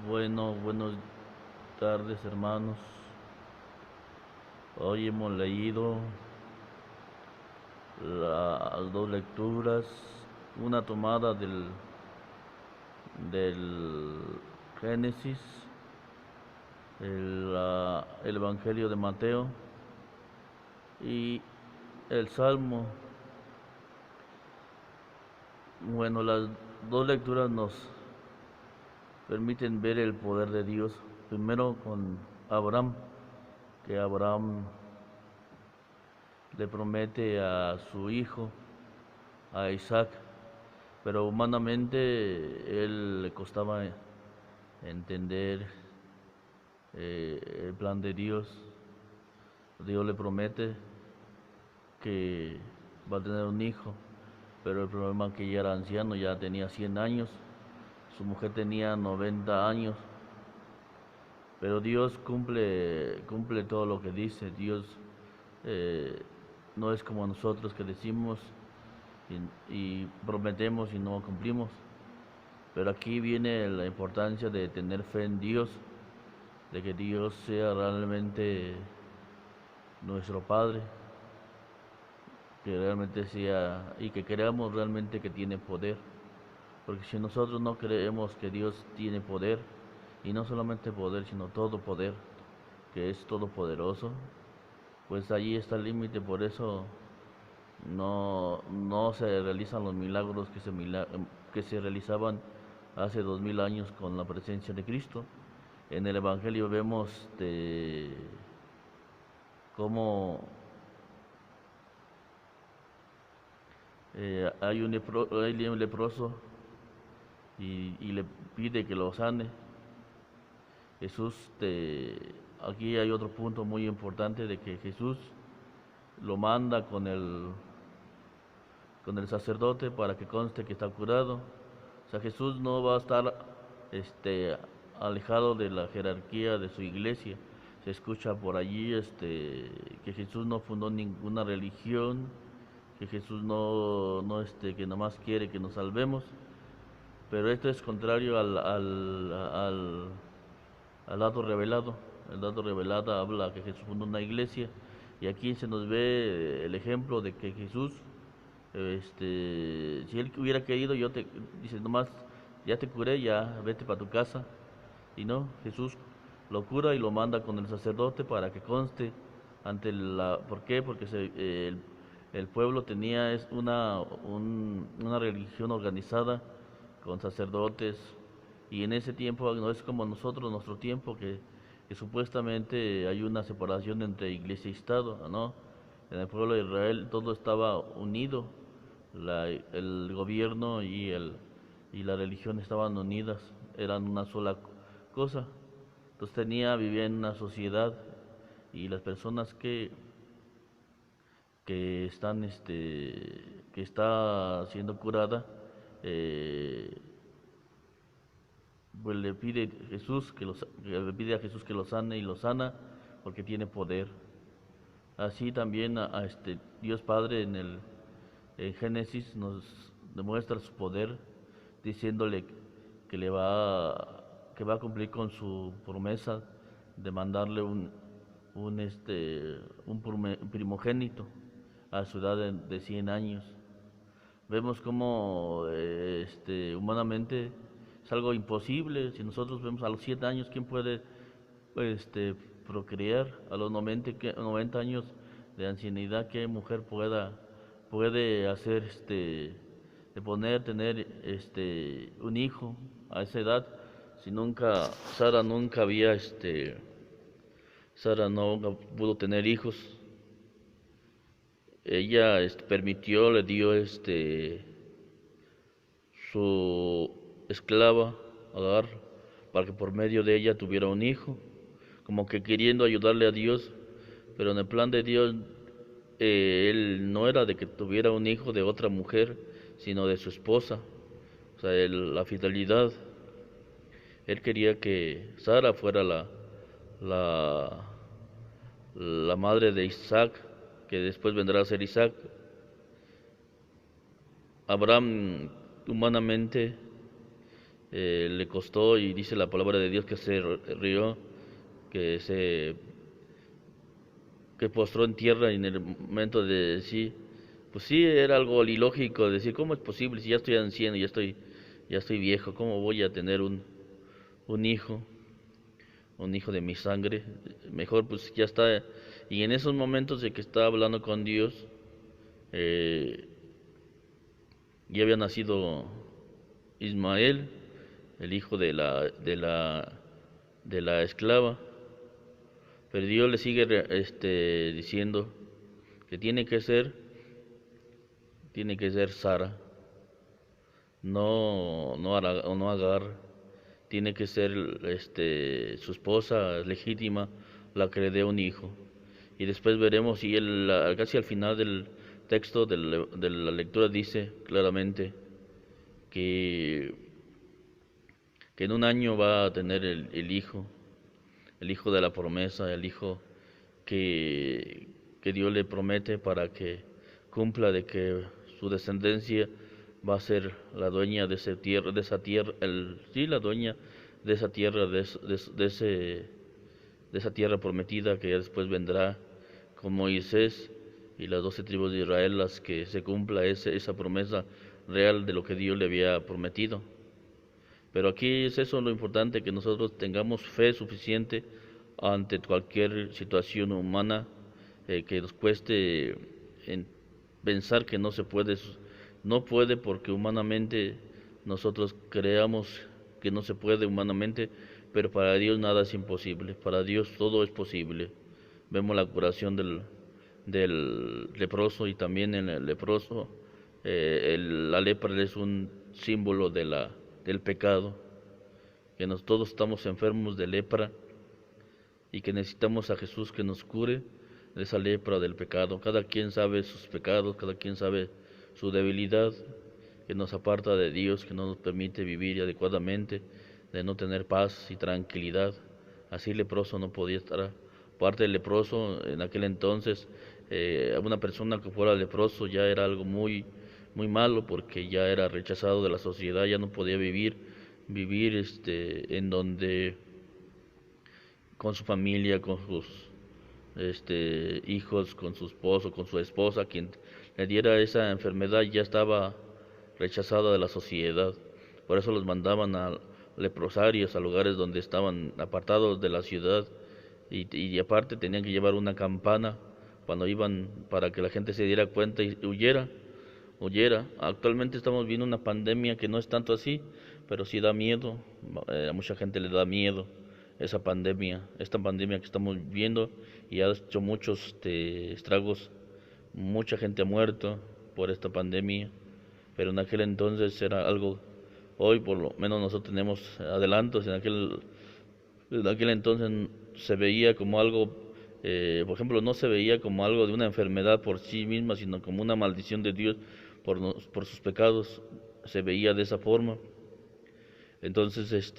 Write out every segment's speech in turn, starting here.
Buenas tardes, hermanos. Hoy hemos leído las dos lecturas, una tomada del Génesis, el Evangelio de Mateo y el Salmo. Bueno, las dos lecturas nos permiten ver el poder de Dios. Primero con Abraham, que Abraham le promete a su hijo, a Isaac, pero humanamente él le costaba entender el plan de Dios. Dios le promete que va a tener un hijo, pero el problema es que ya era anciano, ya tenía 100 años, su mujer tenía 90 años, pero Dios cumple todo lo que dice. Dios eh, no es como nosotros que decimos y prometemos y no cumplimos. Pero aquí viene la importancia de tener fe en Dios, de que Dios sea realmente nuestro Padre, que realmente sea y que creamos realmente que tiene poder. Porque si nosotros no creemos que Dios tiene poder, y no solamente poder, sino todo poder, que es todopoderoso, pues allí está el límite. Por eso no se realizan los milagros que se realizaban hace 2000 años con la presencia de Cristo. En el Evangelio vemos de cómo hay un leproso y le pide que lo sane. Jesús, aquí hay otro punto muy importante de que Jesús lo manda con el sacerdote para que conste que está curado. O sea, Jesús no va a estar este, alejado de la jerarquía de su iglesia. Se escucha por allí que Jesús no fundó ninguna religión, que Jesús que nomás quiere que nos salvemos. Pero esto es contrario al dato revelado. El dato revelado habla que Jesús fundó una iglesia, y aquí se nos ve el ejemplo de que Jesús, si él hubiera querido, dice nomás, ya te curé, ya vete para tu casa. Y no, Jesús lo cura y lo manda con el sacerdote para que conste ante ¿por qué? Porque el pueblo tenía una religión organizada con sacerdotes, y en ese tiempo no es como nosotros, nuestro tiempo, que supuestamente hay una separación entre iglesia y Estado, ¿no? En el pueblo de Israel todo estaba unido, el gobierno y la religión estaban unidas, eran una sola cosa. Entonces vivía en una sociedad, y las personas que están, que está siendo curada, eh, pues le pide a Jesús que lo sane, y lo sana porque tiene poder. Así también Dios Padre en Génesis nos demuestra su poder, diciéndole que va a cumplir con su promesa de mandarle un primogénito a su edad de 100 años. Vemos cómo humanamente es algo imposible. Si nosotros vemos a los 7 años, ¿quién puede este, procrear? A los 90 años de ancianidad, ¿qué mujer puede hacer, tener un hijo a esa edad? Si Sara nunca había, Sara no pudo tener hijos. Ella permitió, le dio su esclava Agar para que por medio de ella tuviera un hijo, como que queriendo ayudarle a Dios. Pero en el plan de Dios, él no era de que tuviera un hijo de otra mujer, sino de su esposa. O sea, la fidelidad. Él quería que Sara fuera la, la madre de Isaac, que después vendrá a ser Isaac. Abraham humanamente le costó, y dice la palabra de Dios que se rió, que se que postró en tierra en el momento de decir, pues sí, era algo ilógico decir, ¿cómo es posible si ya estoy anciano, ya estoy viejo, cómo voy a tener un hijo, un hijo de mi sangre? Mejor pues ya está. Y en esos momentos de que estaba hablando con Dios, eh, ya había nacido Ismael, el hijo de la esclava. Pero Dios le sigue diciendo que tiene que ser Sara, no Agar. Tiene que ser su esposa legítima la que le dé un hijo. Y después veremos, y casi al final del texto de la lectura dice claramente que, que en un año va a tener el hijo de la promesa, el hijo que Dios le promete para que cumpla de que su descendencia va a ser la dueña de esa tierra, sí, la dueña de esa tierra, de esa tierra prometida que ya después vendrá con Moisés y las 12 tribus de Israel, las que se cumpla esa promesa real de lo que Dios le había prometido. Pero aquí es eso lo importante, que nosotros tengamos fe suficiente ante cualquier situación humana que nos cueste en pensar que no se puede, no puede porque humanamente nosotros creamos que no se puede humanamente, pero para Dios nada es imposible, para Dios todo es posible. Vemos la curación del leproso, y también en el leproso la lepra es un símbolo del pecado, que todos estamos enfermos de lepra y que necesitamos a Jesús que nos cure de esa lepra del pecado. Cada quien sabe sus pecados, cada quien sabe su debilidad, que nos aparta de Dios, que no nos permite vivir adecuadamente, de no tener paz y tranquilidad. Así el leproso no podía estar. Aparte del leproso, en aquel entonces, una persona que fuera leproso ya era algo muy malo, porque ya era rechazado de la sociedad, ya no podía vivir en donde con su familia, con sus hijos, con su esposo, con su esposa. Quien le diera esa enfermedad ya estaba rechazada de la sociedad. Por eso los mandaban a leprosarios, a lugares donde estaban apartados de la ciudad, y aparte tenían que llevar una campana cuando iban, para que la gente se diera cuenta y huyera. Actualmente estamos viendo una pandemia que no es tanto así, pero sí da miedo. A mucha gente le da miedo esta pandemia que estamos viviendo, y ha hecho muchos estragos. Mucha gente ha muerto por esta pandemia, pero en aquel entonces era algo. Hoy por lo menos nosotros tenemos adelantos. En aquel entonces se veía como algo, por ejemplo, no se veía como algo de una enfermedad por sí misma, sino como una maldición de Dios por sus pecados. Se veía de esa forma. Entonces,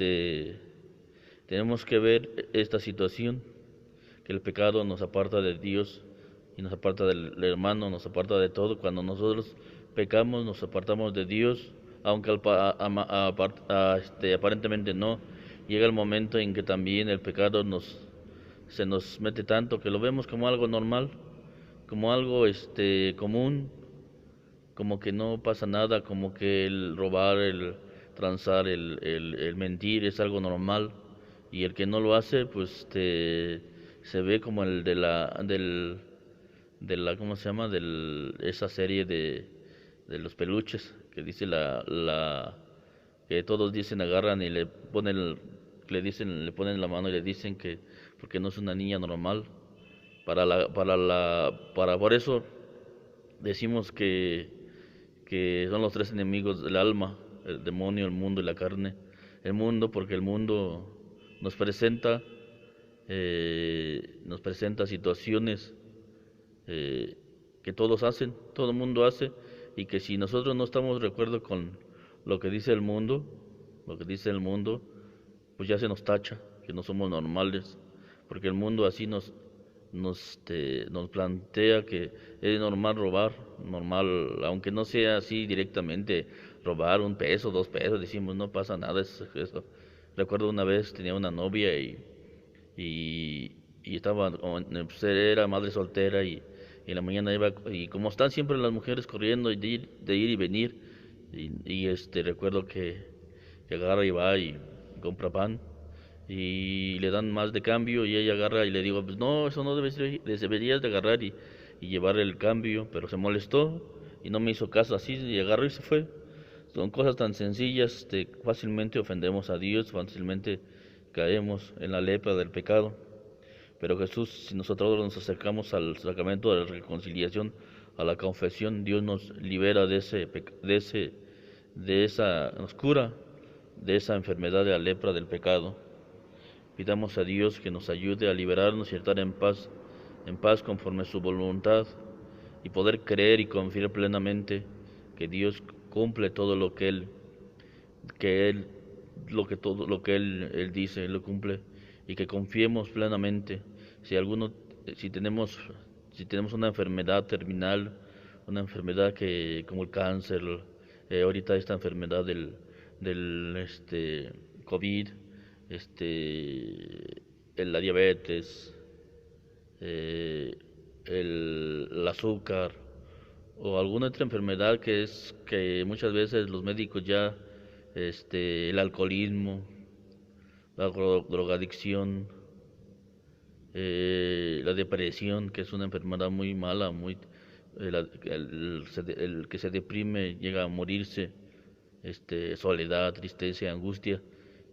tenemos que ver esta situación, que el pecado nos aparta de Dios y nos aparta del hermano, nos aparta de todo. Cuando nosotros pecamos, nos apartamos de Dios, aunque aparentemente no. Llega el momento en que también el pecado se nos mete tanto que lo vemos como algo normal, como algo común, como que no pasa nada, como que el robar, el transar, el mentir es algo normal, y el que no lo hace, pues se ve como el ¿cómo se llama? Esa serie de los peluches, que dice que todos dicen, agarran y le ponen la mano y le dicen que porque no es una niña normal. Por eso decimos que son los tres enemigos del alma: el demonio, el mundo y la carne. El mundo, porque el mundo nos presenta, situaciones que todos hacen, todo el mundo hace, y que si nosotros no estamos de acuerdo con lo que dice el mundo, pues ya se nos tacha, que no somos normales, porque el mundo así nos plantea que es normal robar, normal, aunque no sea así directamente robar un peso, 2 pesos, decimos, no pasa nada, eso. Recuerdo una vez tenía una novia y estaba, pues, era madre soltera y en la mañana iba, y como están siempre las mujeres corriendo de ir y venir, recuerdo que agarra y va y compra pan y le dan más de cambio y ella agarra y le digo, pues no, eso no deberías de agarrar y llevar el cambio, pero se molestó y no me hizo caso así y agarró y se fue. Son cosas tan sencillas, fácilmente ofendemos a Dios, fácilmente caemos en la lepra del pecado. Pero Jesús, si nosotros nos acercamos al sacramento de la reconciliación, a la confesión, Dios nos libera nos cura de esa enfermedad de la lepra del pecado. Pidamos a Dios que nos ayude a liberarnos y estar en paz conforme a su voluntad y poder creer y confiar plenamente que Dios cumple todo lo que todo lo que Él dice, Él lo cumple y que confiemos plenamente. Si tenemos una enfermedad terminal, una enfermedad como el cáncer, ahorita esta enfermedad del COVID, la diabetes, eh, el azúcar o alguna otra enfermedad que muchas veces los médicos ya, el alcoholismo, la drogadicción, la depresión, que es una enfermedad muy mala, el que se deprime llega a morirse, soledad, tristeza, angustia.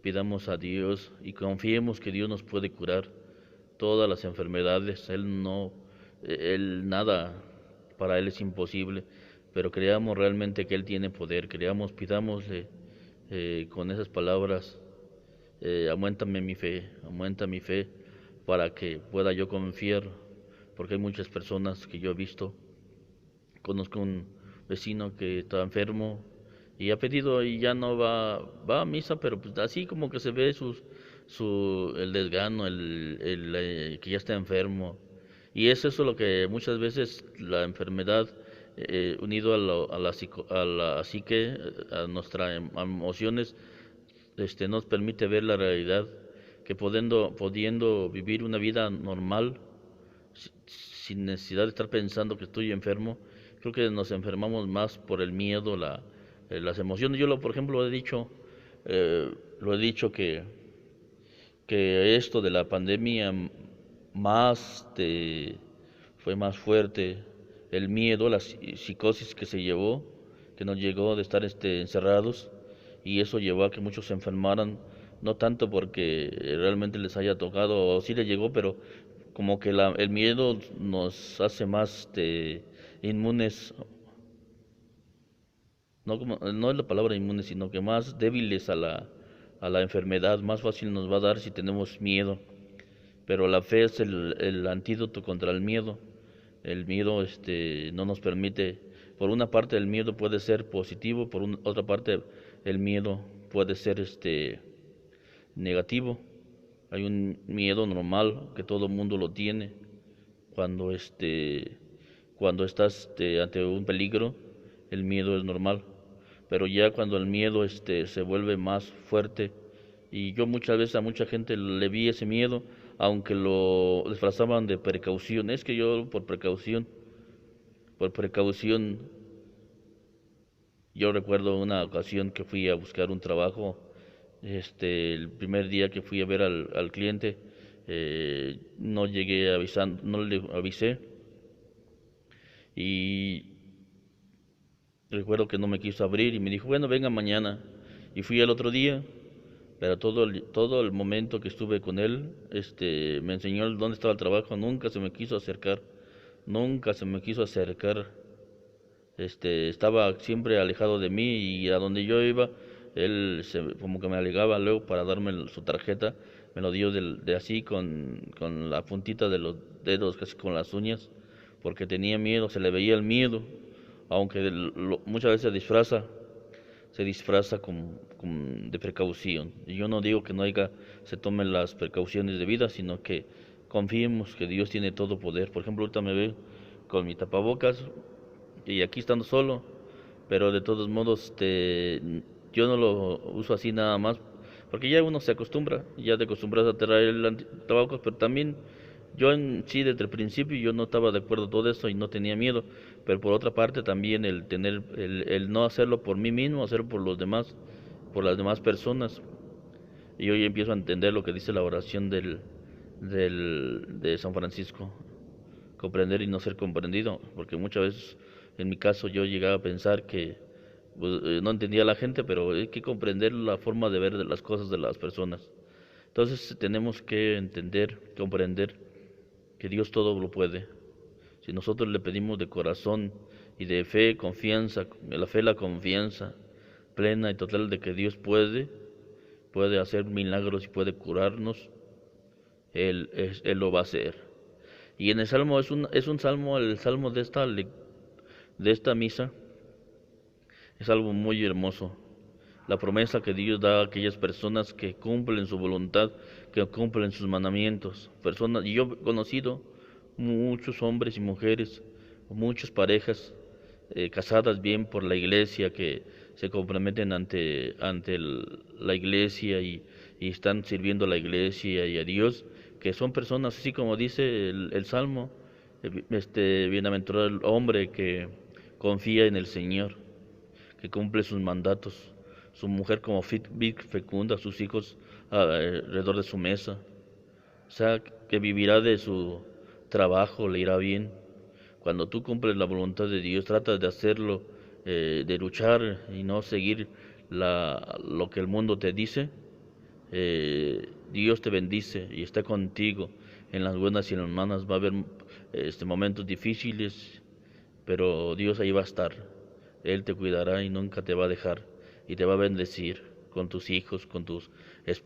Pidamos a Dios y confiemos que Dios nos puede curar todas las enfermedades. Él nada para Él es imposible, pero creamos realmente que Él tiene poder. Pidámosle con esas palabras, auméntame aumenta mi fe para que pueda yo confiar, porque hay muchas personas que yo he visto. Conozco un vecino que está enfermo y ha pedido y ya no va a misa, pero pues así como que se ve el desgano, que ya está enfermo. Y es eso lo que muchas veces la enfermedad, unido a la psique, a nuestras emociones, nos permite ver la realidad, que pudiendo vivir una vida normal, sin necesidad de estar pensando que estoy enfermo, creo que nos enfermamos más por el miedo, las emociones. Por ejemplo, lo he dicho que esto de la pandemia fue más fuerte, el miedo, la psicosis que se llevó, que nos llegó de estar encerrados, y eso llevó a que muchos se enfermaran, no tanto porque realmente les haya tocado, o sí les llegó, pero como que el miedo nos hace más inmunes, no es la palabra inmunes, sino que más débiles a la enfermedad, más fácil nos va a dar si tenemos miedo. Pero la fe es el antídoto contra el miedo. El miedo no nos permite, por una parte el miedo puede ser positivo, otra parte el miedo puede ser negativo. Hay un miedo normal que todo el mundo lo tiene cuando cuando estás ante un peligro, el miedo es normal. Pero ya cuando el miedo se vuelve más fuerte, y yo muchas veces a mucha gente le vi ese miedo, aunque lo disfrazaban de precaución. Es que yo por precaución, yo recuerdo una ocasión que fui a buscar un trabajo, el primer día que fui a ver al cliente, no llegué avisando, no le avisé, y recuerdo que no me quiso abrir y me dijo, bueno, venga mañana. Y fui al otro día, pero todo el momento que estuve con él, me enseñó dónde estaba el trabajo, nunca se me quiso acercar, nunca se me quiso acercar. Estaba siempre alejado de mí y a donde yo iba, como que me alegaba luego para darme su tarjeta, me lo dio de así con la puntita de los dedos, casi con las uñas, porque tenía miedo, se le veía el miedo, aunque muchas veces se disfraza de precaución. Y yo no digo que se tomen las precauciones debidas, sino que confiemos que Dios tiene todo poder. Por ejemplo, ahorita me veo con mi tapabocas y aquí estando solo, pero de todos modos, yo no lo uso así nada más, porque ya uno se acostumbra, ya te acostumbras a traer el tabaco, pero también yo en sí desde el principio yo no estaba de acuerdo con todo eso y no tenía miedo, pero por otra parte también el no hacerlo por mí mismo, hacerlo por los demás, por las demás personas. Y hoy empiezo a entender lo que dice la oración de San Francisco, comprender y no ser comprendido, porque muchas veces en mi caso yo llegaba a pensar que pues, no entendía a la gente, pero hay que comprender la forma de ver de las cosas de las personas. Entonces tenemos que entender, comprender que Dios todo lo puede. Si nosotros le pedimos de corazón y de fe, confianza, la fe, la confianza plena y total de que Dios puede hacer milagros y puede curarnos, Él lo va a hacer. Y en el Salmo, es un salmo, el salmo de esta misa, es algo muy hermoso. La promesa que Dios da a aquellas personas que cumplen su voluntad, que cumplen sus mandamientos. Personas, y yo he conocido muchos hombres y mujeres, muchas parejas casadas bien por la iglesia, que se comprometen ante la iglesia y están sirviendo a la iglesia y a Dios, que son personas así como dice el Salmo, bienaventurado el hombre que confía en el Señor, que cumple sus mandatos, su mujer como fecunda, sus hijos alrededor de su mesa, o sea, que vivirá de su trabajo, le irá bien. Cuando tú cumples la voluntad de Dios, tratas de hacerlo, de luchar y no seguir lo que el mundo te dice, Dios te bendice y está contigo en las buenas y en las malas. Va a haber momentos difíciles, pero Dios ahí va a estar. Él te cuidará y nunca te va a dejar y te va a bendecir con tus hijos, con tus